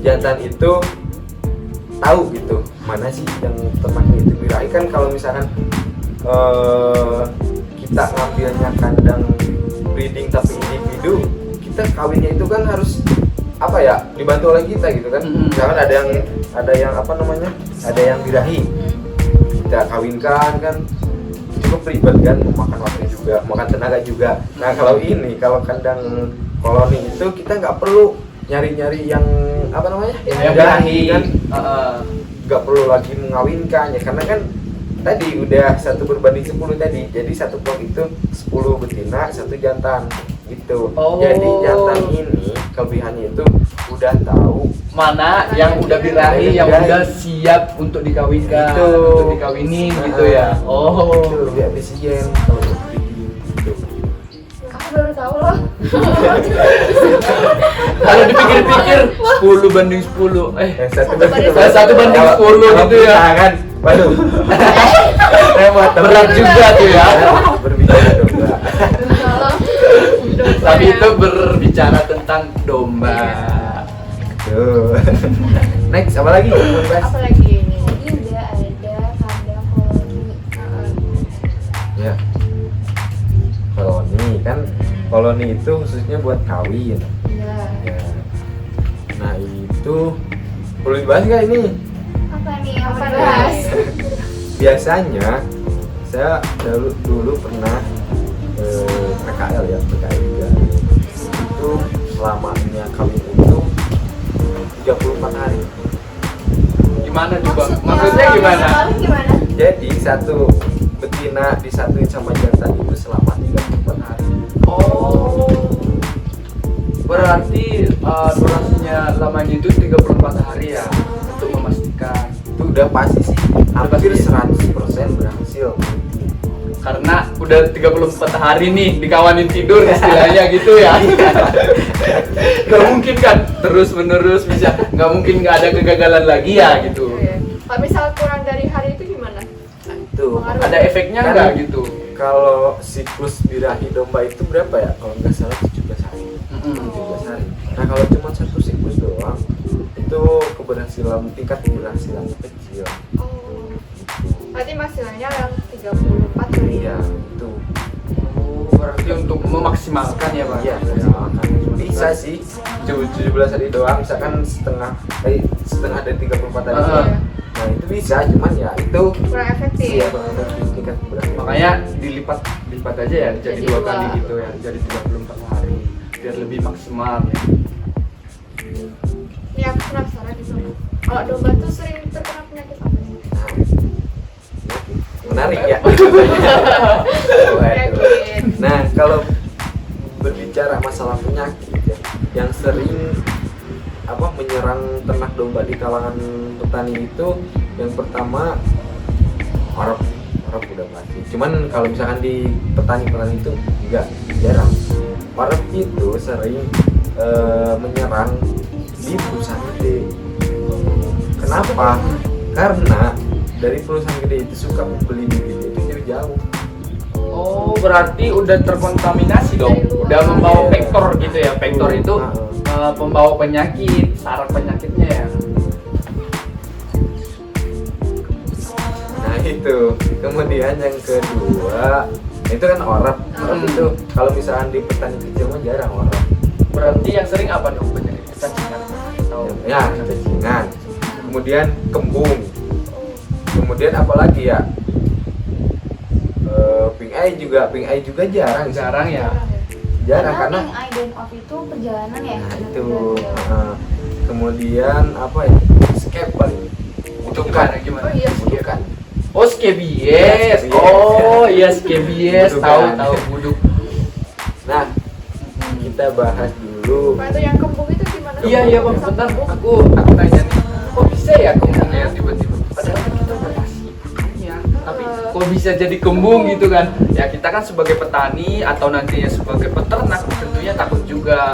jantan itu tahu gitu mana sih yang ternaknya itu birahi kan. Kalau misalkan kita ngambilnya kandang breeding tapi individu, kita kawinnya itu kan harus apa ya, dibantu oleh kita gitu kan. Misalkan ada yang apa namanya, ada yang birahi, kita kawinkan kan cukup ribet kan, memakan waktu juga, makan tenaga juga. Nah kalau kandang koloni itu kita nggak perlu nyari-nyari yang apa namanya, Yang birahi birahi kan, nggak perlu lagi mengawinkan ya, karena kan tadi udah 1:10 tadi. Jadi satu flock itu 10 betina, 1 jantan gitu. Oh. Jadi jantan ini kelebihannya itu udah tahu Mana yang udah birahi, yang udah siap untuk dikawinkan, Gitu. untuk dikawinin gitu ya. Oh. itu lebih efisien kalau breeding gitu. Aku baru tahu loh. Kalau dipikir-pikir 10 banding 10. Yang satu Satu banding 10 gitu ya. Kan, waduh. Repot, Berat juga tuh ya. Berbicara domba. Tapi itu berbicara tentang domba. Tuh. Next, apa lagi? Apa lagi ini? Tadi udah ada kandang koloni. Ya. Koloni kan, koloni itu khususnya buat kawin. Iya. Ya. Nah itu perlu dibahas nggak ini? Apa nih yang Apa mau dibahas? Biasanya saya dulu pernah PKL ya, PKL juga. Itu lamanya kawin itu 34 hari. Gimana tuh Bang? Maksudnya, Maksudnya gimana? Gimana? Jadi satu betina disatuin sama jantan itu selama 34 hari. Oh. Berarti durasinya lamanya itu 34 hari ya untuk memastikan. Itu udah pasti sih, hampir pasti. 100% berhasil. Karena udah 34 hari nih dikawanin tidur istilahnya gitu ya. Gak mungkin kan terus menerus bisa, nggak mungkin nggak ada kegagalan lagi ya gitu. Iya. Kalau misal kurang dari hari itu gimana? Nah, itu Ada efeknya Kan nggak gitu? kalau siklus birahi domba itu berapa ya? Kalau nggak salah 17 hari. 17 hari. Nah kalau cuma satu siklus doang, itu keberhasilan tingkat keberhasilan kecil. Oh. Berarti hasilnya yang 34 hari. Iya itu. Oh, berarti untuk memaksimalkan ya Bang? Iya maksimalkan. Bisa sih 17 hari doang, misalkan setengah dari 34 hari. Heeh. Nah itu bisa, cuman ya itu Kurang efektif. iya banget tingkat keberhasilan. Makanya dilipat aja ya, jadi Jadi 2 dua. kali gitu ya, jadi 34 hari biar lebih maksimal ya. Ini aku penasaran gitu. Kalau domba tuh sering terkena penyakit apa sih? Menarik ya. Penyakit. Nah kalau berbicara masalah penyakit ya, yang sering menyerang ternak domba di kalangan petani itu, yang pertama Arab udah pasti. Cuman kalau misalkan di petani itu enggak, jarang. Arab itu sering menyerang di perusahaan gede. Kenapa? Karena dari perusahaan gede itu suka membeli bibit itu dari jauh. Oh, berarti udah terkontaminasi dong. Dari luar. Udah membawa Iya. vektor gitu ya. Vektor itu Nah, pembawa penyakit, saraf penyakitnya ya. Nah itu. Kemudian yang kedua itu kan orap. Orap itu kalau misalkan di petani kecil mah jarang orap. Berarti yang sering apa dong penyakit kecacingan? Atau Ya cacingan. Kemudian kembung. Kemudian apalagi ya? Pink eye juga jarang. jarang ya. Jarang karena Pink eye dan off itu perjalanan ya. nah, itu. Kemudian apa ya? Escape paling. Butuhkan. Gimana? Oh iya, Butuhkan. Oh, scabies. Iya, scabies. Oh, iya scabies. Buduk Tahu kan? tahu buduk. Nah kita bahas dulu. Nah, itu yang kembung itu gimana? Iya Bang, bentar aku tanya nih. Kok bisa ya kembungnya tiba-tiba? Padahal kan kita udah kasih pakannya, tapi kok bisa jadi kembung gitu kan? Ya kita kan sebagai petani atau nantinya sebagai peternak tentunya takut juga.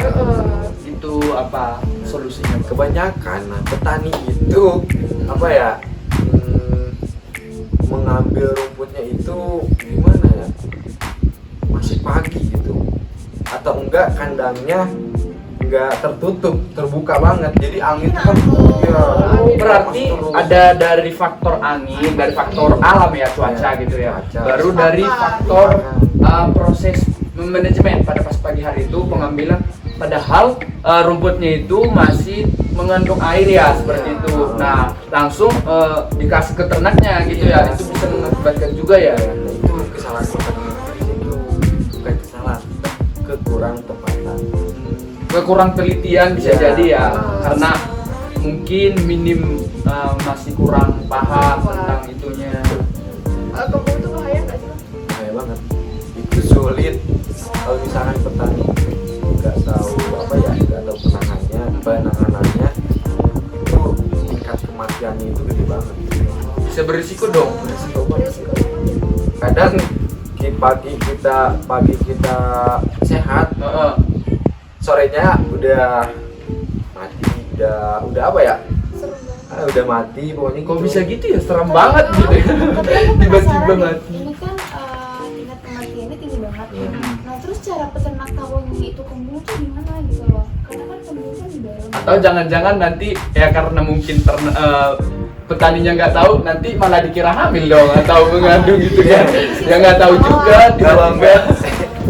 Itu apa solusinya? Kebanyakan petani itu apa ya, mengambil rumputnya itu gimana ya, masih pagi gitu, atau enggak kandangnya enggak tertutup, terbuka banget, jadi angin kan ya, Berarti masuk terus. ada dari faktor angin, dari faktor alam ya, cuaca gitu ya. Cuaca. Baru dari faktor proses manajemen pada pas pagi hari itu pengambilan, padahal rumputnya itu masih mengandung air ya seperti itu. Nah langsung dikasih ke ternaknya gitu ya, itu bisa mengakibatkan juga ya. Nah, itu kesalahan petani itu bukan kesalahan, kekurang tepatan. Kurang telitian bisa Ya. jadi ya, karena mungkin minim masih kurang paham tentang itunya. sulit kalau misalkan petani nggak tahu apa ya, nggak tahu penanganannya itu tingkat kematiannya itu gede banget. Bisa berisiko dong. Beresiko banget. Beresiko banget. Kadang pagi kita sehat, Heeh. sorenya udah mati, udah apa ya? Serem banget. Udah mati pokoknya. Kok gitu. bisa gitu ya? Serem banget gitu ya. Tapi aku Tiba-tiba penasaran nih, mati. ini kan tingkat kematiannya tinggi banget. Iya. Nah terus cara peternak tahunya itu kembung tuh gimana gitu loh? Karena kan kembung kan di dalam. Atau jangan-jangan nanti ya karena mungkin petaninya nggak tahu, nanti malah dikira hamil dong atau mengandung gitu kan. Ya nggak tahu juga. Kalau tiba-tiba. enggak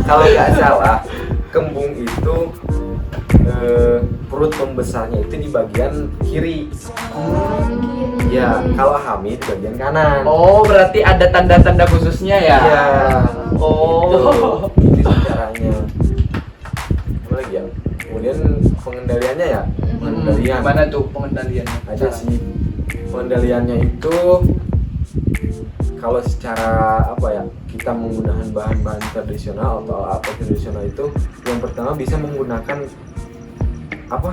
kalau nggak salah kembung itu perut pembesarnya itu di bagian kiri. Ya, kalau hamil di bagian kanan. Oh, berarti ada tanda-tanda khususnya ya? Iya. Oh. Itu caranya. Apa lagi ya? Kemudian pengendaliannya ya. Pengendalian. Gimana tuh pengendaliannya? Ada sih. Pengendaliannya itu kalau secara apa ya, kita menggunakan bahan-bahan tradisional atau alat tradisional itu yang pertama bisa menggunakan apa,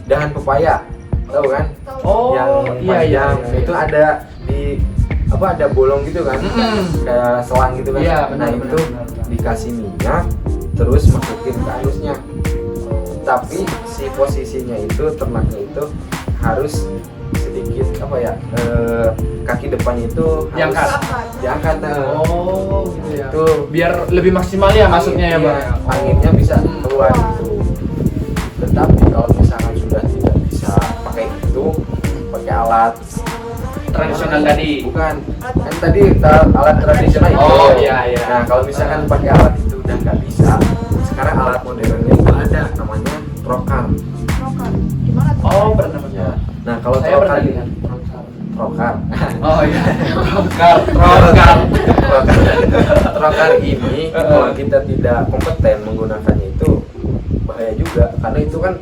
dahan pepaya, tahu kan? Oh, Yang iya. panjang, itu ada di apa, ada bolong gitu kan, kayak selang gitu kan. Iya, Nah benar, itu benar. dikasih minyak terus masukin ke anusnya, tapi si posisinya itu ternaknya itu harus sedikit apa ya, kaki depannya itu Diangkat. harus diangkat. Oh, gitu ya. Itu Biar lebih maksimal ya masuknya ya, Bang. iya, anginnya bisa keluar gitu. Tetapi kalau misalkan sudah tidak bisa pakai itu, pakai alat Tradisional tadi. bukan, kan tadi alat tradisional itu. Oh, iya. Nah kalau misalkan pakai alat itu udah nggak bisa, sekarang alat modernnya itu ada, namanya trokar. Rokan. Gimana tuh? Oh, pernah. Ya. Nah kalau Saya trokar pernah ini, lihat. trokar. Oh iya. Trokar. Trokar ini kalau kita tidak kompeten menggunakannya itu bahaya juga, karena itu kan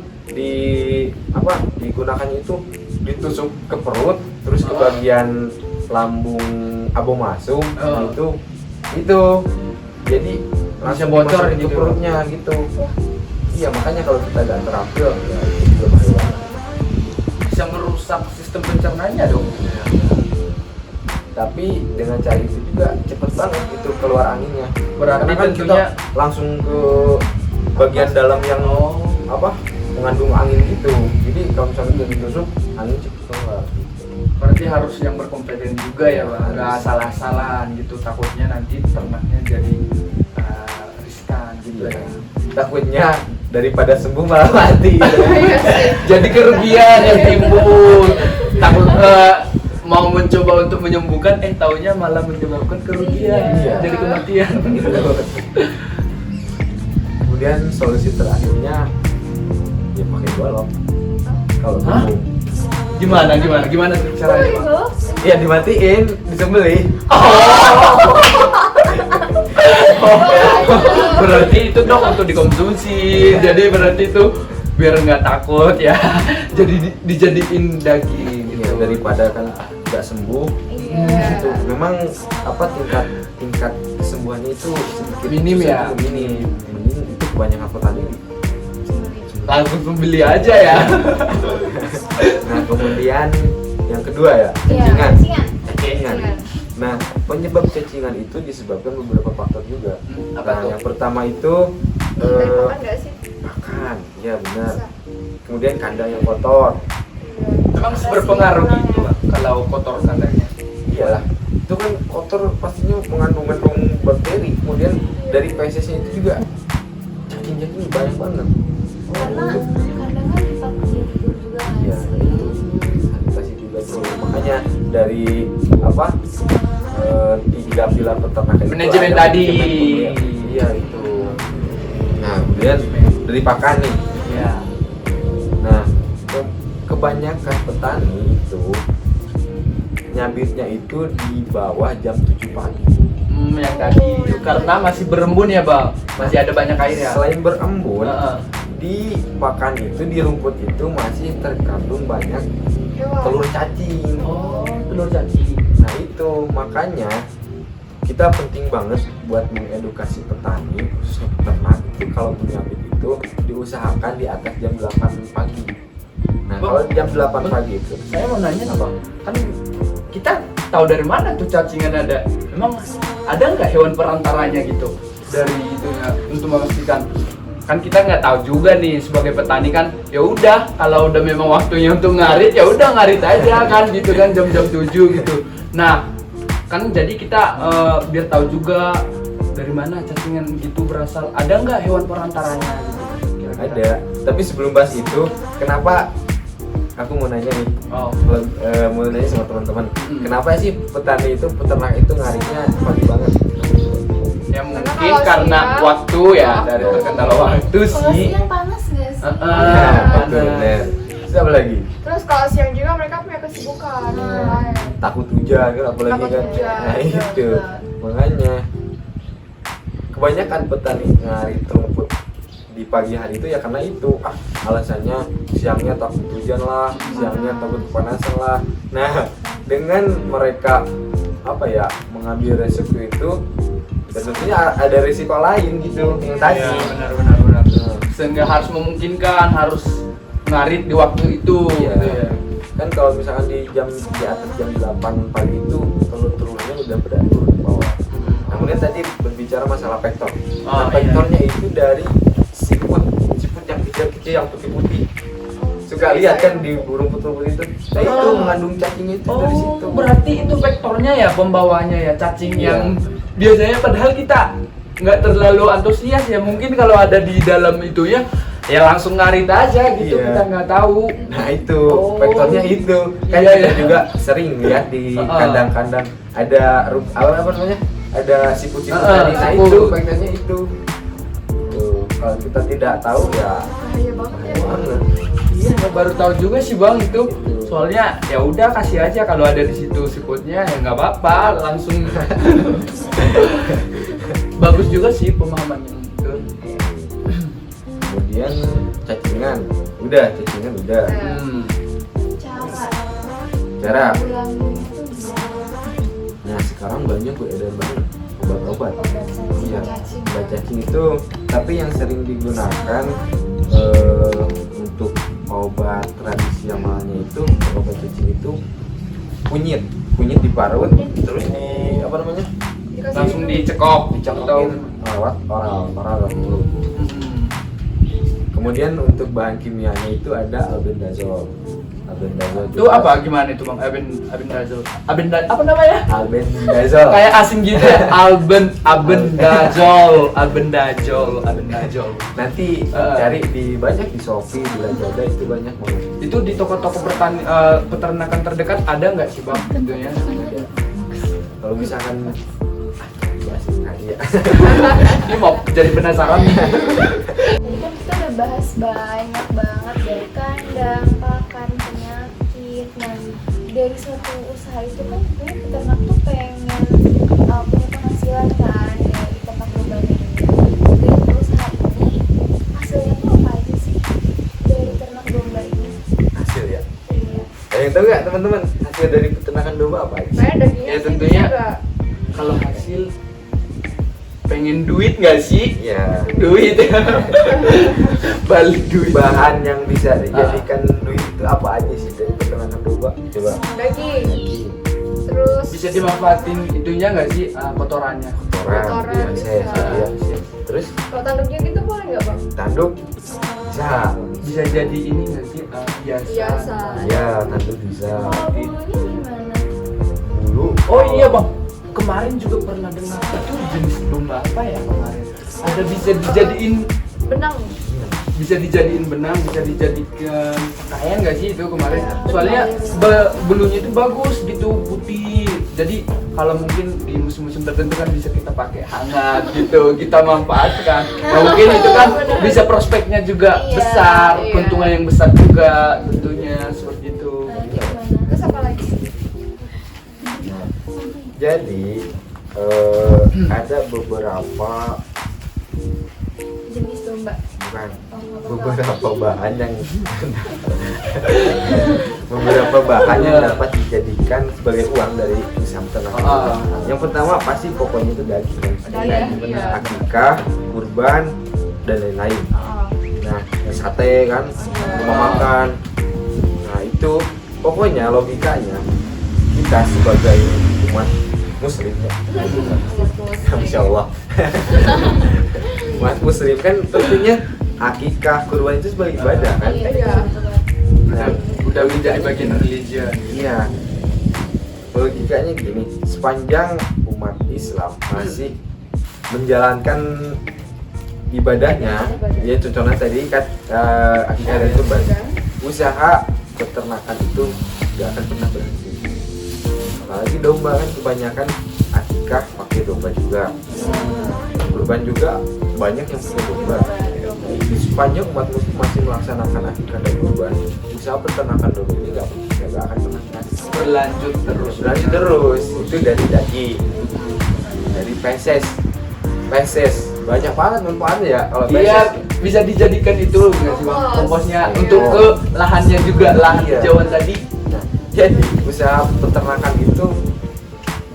digunakannya itu ditusuk ke perut terus ke bagian lambung abomasum. Oh. itu jadi langsung bocor dimasukin ke gitu. perutnya gitu. Iya, makanya kalau kita nggak terampil ya itu juga bahaya banget. Bisa merusak sistem pencernaannya dong. Tapi dengan cara itu juga cepet banget itu keluar anginnya. Berarti Karena kan tentunya kita langsung ke bagian dalam yang apa, mengandung angin gitu. Jadi kalau misalnya udah ditusuk, angin cepet keluar. berarti harus yang berkompeten juga ya, Bang. Nggak salah-salahan gitu, takutnya nanti ternaknya jadi riskan gitu ya. Takutnya daripada sembuh malah mati. Jadi kerugian yang timbul. Takut mau mencoba untuk menyembuhkan, taunya malah menyebabkan kerugian. Iya. Jadi kematian. Kemudian solusi terakhirnya ya pakai golok. Kalau Hah? tumbuh, Gimana tuh caranya, Bang? ya dimatiin, disembelih. Berarti itu dong untuk dikonsumsi. Jadi berarti itu biar nggak takut ya. Jadi dijadiin daging Ya, gitu. daripada kan nggak sembuh. Iya. Itu memang apa, tingkat kesembuhannya itu sedikit Minim ya? Minim itu kebanyakan petani. Langsung pembeli aja ya. Nah kemudian yang kedua ya, Iya, cacingan. cacingan. Nah penyebab cacingan itu disebabkan beberapa faktor juga. Apa Nah tuh? yang pertama itu Dari makan nggak sih? makan, ya benar. Bisa. Kemudian kandang yang kotor, Emang berpengaruh gitu, Bang, kalau kotor kandangnya. iyalah itu kan kotor pastinya mengandung bakteri. Kemudian dari fesesnya itu juga cacing banyak banget. Karena kadang kan dipakai tidur juga kan. Iya, itu sanitasi juga tuh. Makanya dari apa, 3 pilar peternakan itu Manajemen ada tadi. manajemen pemberian. Iya itu. Nah kemudian dari pakan nih. Iya. Nah kebanyakan petani itu nyabitnya itu di bawah jam 7 pagi. Yang tadi karena masih berembun ya, Bang. Masih ada banyak air ya. Selain berembun, Heeh. di pakan itu, di rumput itu masih terkandung banyak Hewan. telur cacing. Oh, telur cacing. Nah itu makanya kita penting banget buat mengedukasi petani khususnya peternak itu kalau menyambit itu diusahakan di atas jam 8 pagi. Nah, kalau jam 8 pagi itu Saya mau nanya apa? Kan kita tahu dari mana tuh cacingan ada? Memang ada nggak hewan perantaranya gitu dari itu ya untuk memastikan? Kan kita nggak tahu juga nih sebagai petani kan. Ya udah, kalau udah memang waktunya untuk ngarit ya udah ngarit aja kan gitu kan jam-jam 7 gitu. Nah, kan jadi kita biar tahu juga dari mana cacingan gitu berasal. Ada nggak hewan perantaranya gitu? Kira-kira? ada. Tapi sebelum bahas itu, kenapa aku mau nanya nih? Oh. Mau nanya sama teman-teman. Hmm. Kenapa sih petani itu peternak itu ngaritnya pagi banget? Ya mungkin kalau karena siang- waktu ya dari terkendala waktu Kalau sih. siang panas gak sih? Nah, betul, bener. Terus apa lagi? Terus kalau siang juga mereka punya kesibukan lain. Takut hujan kan, apalagi Takut kan. hujan, Nah betul, itu makanya kebanyakan petani ngarit rumput di pagi hari itu ya karena itu alasannya siangnya takut hujan lah, siangnya takut kepanasan lah. Nah dengan mereka mengambil resiko itu dan tentunya ada risiko lain gitu yang tadi. Iya, benar. Sehingga harus memungkinkan harus ngarit di waktu itu Iya. gitu ya. Kan kalau misalkan di atas jam 8 pagi itu telur-telurnya udah pada turun ke bawah. Nah, kemudian tadi berbicara masalah vektor. Oh, Nah, vektornya itu dari siput yang kecil-kecil yang putih-putih. Suka lihat kan di burung putih-putih itu. Nah, itu mengandung cacing itu dari situ. Berarti itu vektornya ya pembawanya ya cacing Iya. yang biasanya padahal kita nggak terlalu antusias ya mungkin kalau ada di dalam itu ya langsung ngarit aja gitu Iya. kita nggak tahu. Nah, itu Oh. vektornya itu. Kan Iya, kita iya. juga sering lihat di kandang-kandang ada apa namanya? Ada siput-siput tadi. Nah, siput. itu vektornya itu. Tuh, kalau kita tidak tahu ya Bahaya banget ya. banget. Iya, baru tahu juga sih bang itu. Gitu. Soalnya ya udah kasih aja kalau ada di situ siputnya ya nggak apa-apa langsung. Bagus juga sih pemahamannya itu. Kemudian cacingan udah. Hmm. Cara Bulan-bulan itu gimana? nah sekarang banyak beredar banget obat-obat Obat cacing, iya cacing. obat cacing itu tapi yang sering digunakan untuk obat tradisionalnya itu obat cacing itu kunyit diparut terus di apa namanya Dikasih Langsung itu. dicekok atau dicokokin oral dulu. Kemudian untuk bahan kimianya itu ada albendazole itu apa gimana itu bang? Albendazole. Apa namanya? albendazole Kayak asing gitu ya. Albendazole. nanti cari di banyak di Shopee di Lazada itu banyak banget. Itu di toko-toko peternakan terdekat ada nggak sih bang? Tentunya. Kalau misalkan ya. Ini mau jadi penasaran nih. Jadi kan kita udah bahas banyak banget dari kandang, pakan, penyakit. Nah, dari suatu usaha itu kan sebenarnya peternak tuh pengen punya penghasilan kan dari ternak domba ini. Dari usaha ini hasilnya tuh apa aja sih dari ternak domba ini? Hasil ya. Iya. Ada yang tahu nggak teman-teman hasil dari peternakan domba apa aja? Kayak dagingnya Ya, sih tentunya. bisa Kalau hasil pengen duit nggak sih? Ya. Duit. Balik duit. Bahan yang bisa dijadikan duit itu apa aja sih dari peternakan domba? Coba. daging. Terus Bisa dimanfaatin itunya nggak sih kotorannya? Kotoran Iya, bisa. ya. Terus kalau tanduknya gitu boleh nggak bang? tanduk bisa. Bisa jadi ini nggak sih biasa? Biasa. Ya, tanduk bisa. Kalau bulunya gimana? Bulu. Oh iya bang, kemarin juga pernah dengar itu jenis domba apa ya kemarin? Ada bisa dijadiin Benang. benang, bisa dijadikan pakaian nggak sih itu kemarin? Ya, Soalnya betul. bulunya itu bagus gitu, putih. Jadi kalau mungkin di musim-musim tertentu kan bisa kita pakai hangat gitu, kita manfaatkan. Nah, mungkin itu kan bisa prospeknya juga Iya, besar, iya. keuntungan yang besar juga tentunya seperti itu. Nah, gimana? Terus apa lagi? Jadi ada beberapa Jenis domba domba? Bukan. Oh, nggak apa-apa. Beberapa bahan yang beberapa bahan yang dapat dijadikan sebagai uang dari usaha peternakan. Ah. Yang pertama pasti pokoknya itu daging. Daging, iya. Akikah, kurban, dan lain-lain. Oh, Nah, sate kan, rumah makan. Nah, itu pokoknya logikanya kita sebagai umat muslim ya. Masya Allah. Umat muslim kan tentunya akikah, kurban itu sebagai ibadah kan. iya. Nah, Udah menjadi bagian religion. iya. Logikanya gini, sepanjang umat Islam masih menjalankan ibadahnya, ya contohnya tadi kan akikah dan kurban, usaha peternakan itu nggak akan pernah berhenti. Apalagi domba kan kebanyakan akikah pakai domba juga, kurban juga banyak yang pakai domba. Jadi sepanjang umat muslim masih melaksanakan akikah dan kurban, usaha peternakan domba ini nggak akan pernah mati. Berlanjut terus. Berlanjut terus. Itu dari daging, dari feses banyak banget manfaatnya ya kalau Iya, feses. bisa dijadikan itu nggak sih Bang? Komposnya Iya. untuk ke lahannya juga, lahan Iya. hijauan tadi. Nah, jadi usaha peternakan itu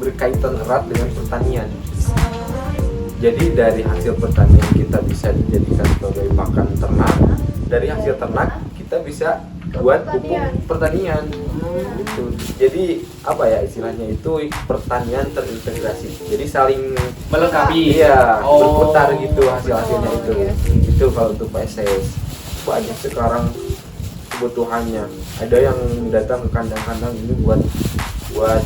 berkaitan erat dengan pertanian. Jadi dari hasil pertanian kita bisa dijadikan sebagai pakan ternak. Dari hasil ternak kita bisa buat pupuk pertanian. Gitu. Jadi apa ya istilahnya itu pertanian terintegrasi. Jadi saling Melengkapi. iya, Oh. berputar gitu hasil-hasilnya Oh, itu. iya. Itu kalau untuk PSS. Banyak sekarang kebutuhannya. Ada yang datang ke kandang-kandang ini buat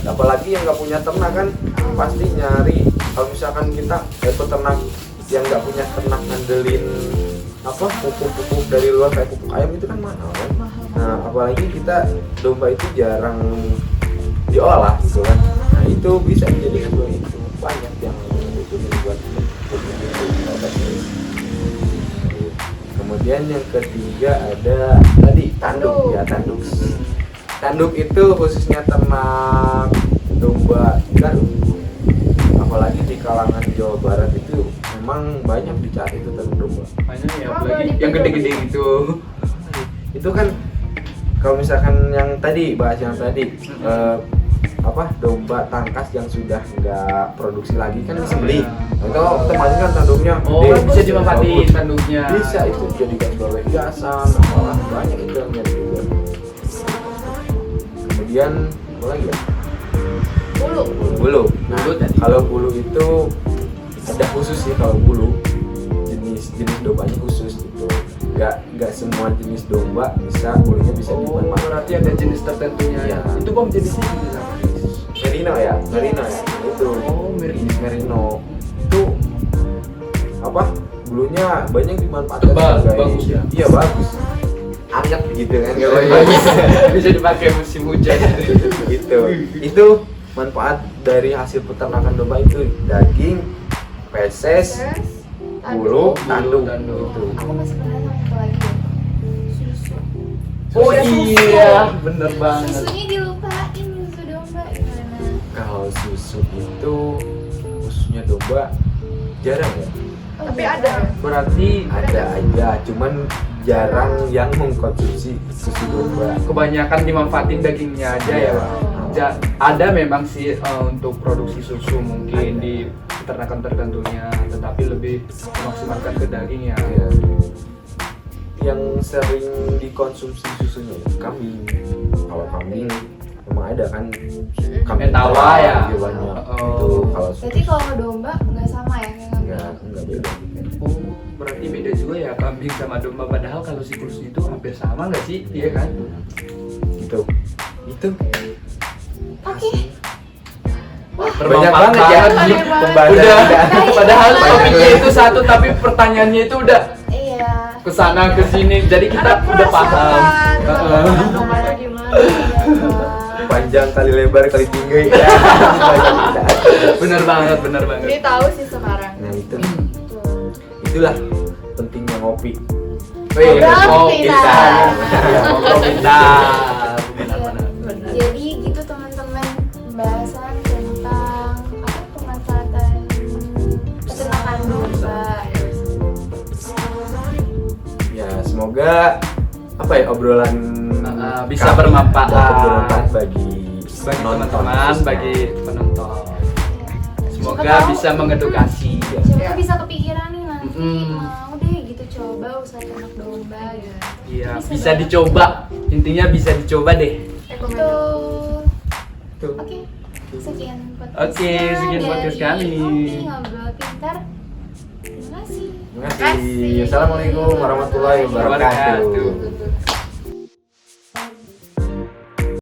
apalagi yang nggak punya ternak kan pasti nyari. Kalau misalkan kita peternak yang nggak punya ternak ngandelin apa pupuk dari luar kayak pupuk ayam itu kan mahal kan. Nah apalagi kita domba itu jarang diolah gitu kan. Nah itu bisa dijadikan dua itu banyak yang butuhin buat kemudian yang ketiga ada tadi tanduk ya tanduk. Tanduk itu khususnya ternak domba dan apalagi di kalangan Jawa Barat itu memang banyak dicari itu tanduk domba. Banyak ya, apalagi yang gede-gede gitu. Itu kan kalau misalkan yang tadi bahas yang tadi domba tangkas yang sudah nggak produksi lagi kan bisa beli. Atau otomatis kan tanduknya Oh, gede, bisa dimanfaatin bagus. tanduknya. Bisa itu dijadikan sebagai hiasan apalah banyak itu yang nyari juga. Kemudian apa lagi ya? Bulu. Bulu tadi. Kalau bulu itu ada khusus sih kalau bulu jenis dombanya khusus gitu. Nggak semua jenis domba bulunya bisa Oh, dimanfaatkan. berarti ada jenis tertentunya. Iya. Itu Bang jenisnya jenis apa? Merino ya itu. Oh, Jenis merino itu apa? Bulunya banyak dimanfaatkan Tebal, sebagai bagus ya? Iya bagus. Anget gitu kan kalau Bisa dipakai musim hujan. itu manfaat dari hasil peternakan domba itu daging, feses, bulu, tanduk. Itu. Aku masih penasaran satu lagi ya. Susu. Oh Susu. iya, bener banget. Susunya dilupain susu domba gimana? Kalau susu itu khususnya domba jarang ya. Oh, Tapi iya. ada. Berarti Ada aja, cuman jarang yang mengkonsumsi susu domba. kebanyakan dimanfaatin dagingnya aja ya Bang. Ada memang sih untuk produksi susu mungkin di peternakan tertentunya, tetapi lebih memaksimalkan ke daging ya. Ya. Yang sering dikonsumsi susunya itu kambing. Kalau kambing memang ada kan kambing Tawa ya. lebih banyak. Oh. Itu kalau susu Berarti kalau domba nggak sama ya kayak kambing? enggak beda. Oh, berarti beda juga ya kambing sama domba, padahal kalau siklusnya itu hampir sama nggak sih? Iya kan? Gitu. Itu Oke. banyak banget ya banget. pembahasan. Udah, padahal topiknya itu satu tapi pertanyaannya itu udah Iya. kesana kesini, jadi kita udah paham. Heeh. Nomornya gimana? Panjang kali lebar kali tinggi ya. Bener banget. Ini tahu sih sekarang. Nah itulah pentingnya ngopi. Wih, Ngobrol ngopi pintar. pintar. Iya, ngobrol pintar. Benar-benar. Jadi gitu teman-teman pembahasan tentang apa pemanfaatan peternakan domba. semoga apa ya obrolan bisa kami bermanfaat. dapat bermanfaat bagi teman-teman, khususnya. bagi penonton. Semoga tahu. bisa mengedukasi. Siapa bisa kepikiran nih nanti Mm-mm. mau deh gitu coba usaha ternak domba gitu. Iya, Bisa bisa banget. dicoba. Intinya bisa dicoba deh. Tuh. Tuh. Oke, sekian podcastnya Oke, sekian dari podcast kami. Ngopi Ngobrol Pintar. Terima kasih. Terima kasih. Assalamualaikum warahmatullahi wabarakatuh. Wabarakatuh.